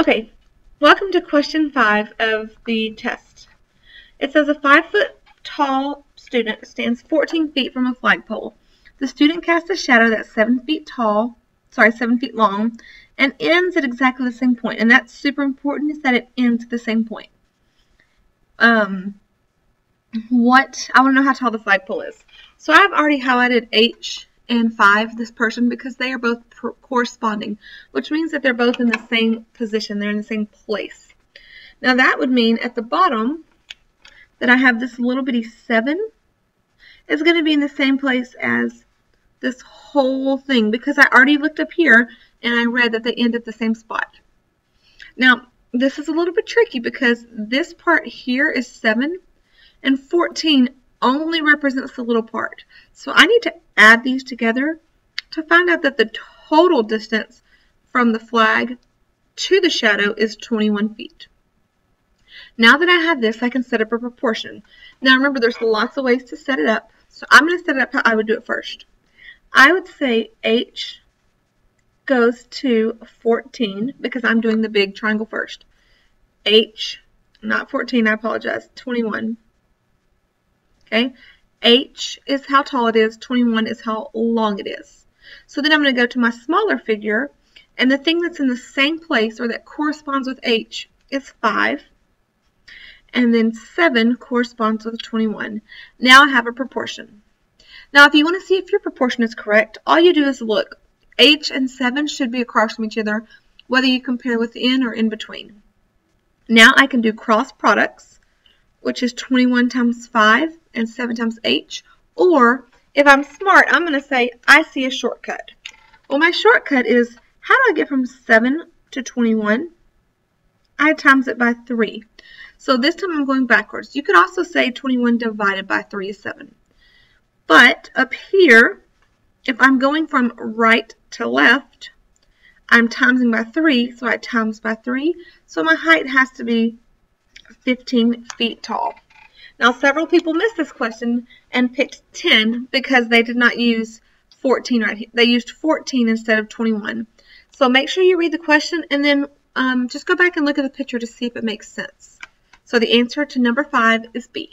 Okay, welcome to question 5 of the test. It says a 5-foot tall student stands 14 feet from a flagpole. The student casts a shadow that's 7 feet long, and ends at exactly the same point. And that's super important, is that it ends at the same point. I want to know how tall the flagpole is. So I've already highlighted H and 5, this person, because they are both corresponding, which means that they're both in the same position. They're in the same place. Now that would mean at the bottom that I have this little bitty 7 is going to be in the same place as this whole thing, because I already looked up here and I read that they end at the same spot. Now this is a little bit tricky because this part here is 7 and 14 only represents the little part. So I need to add these together to find out that the total distance from the flag to the shadow is 21 feet. Now that I have this, I can set up a proportion. Now remember, there's lots of ways to set it up, so I'm going to set it up how I would do it first. I would say H goes to 14 because I'm doing the big triangle first. H, not 14, I apologize, 21. Okay, H is how tall it is, 21 is how long it is. So then I'm going to go to my smaller figure, and the thing that's in the same place, or that corresponds with H, is 5. And then 7 corresponds with 21. Now I have a proportion. Now if you want to see if your proportion is correct, all you do is look. H and 7 should be across from each other, whether you compare within or in between. Now I can do cross products, which is 21 times 5 and 7 times H. Or, if I'm smart, I'm going to say, I see a shortcut. Well, my shortcut is, how do I get from 7 to 21? I times it by 3. So this time I'm going backwards. You could also say 21 divided by 3 is 7. But up here, if I'm going from right to left, I'm timesing by 3, so I times by 3. So my height has to be 15 feet tall. Now several people missed this question and picked 10 because they did not use 14 right here. They used 14 instead of 21. So make sure you read the question and then just go back and look at the picture to see if it makes sense. So the answer to number 5 is B.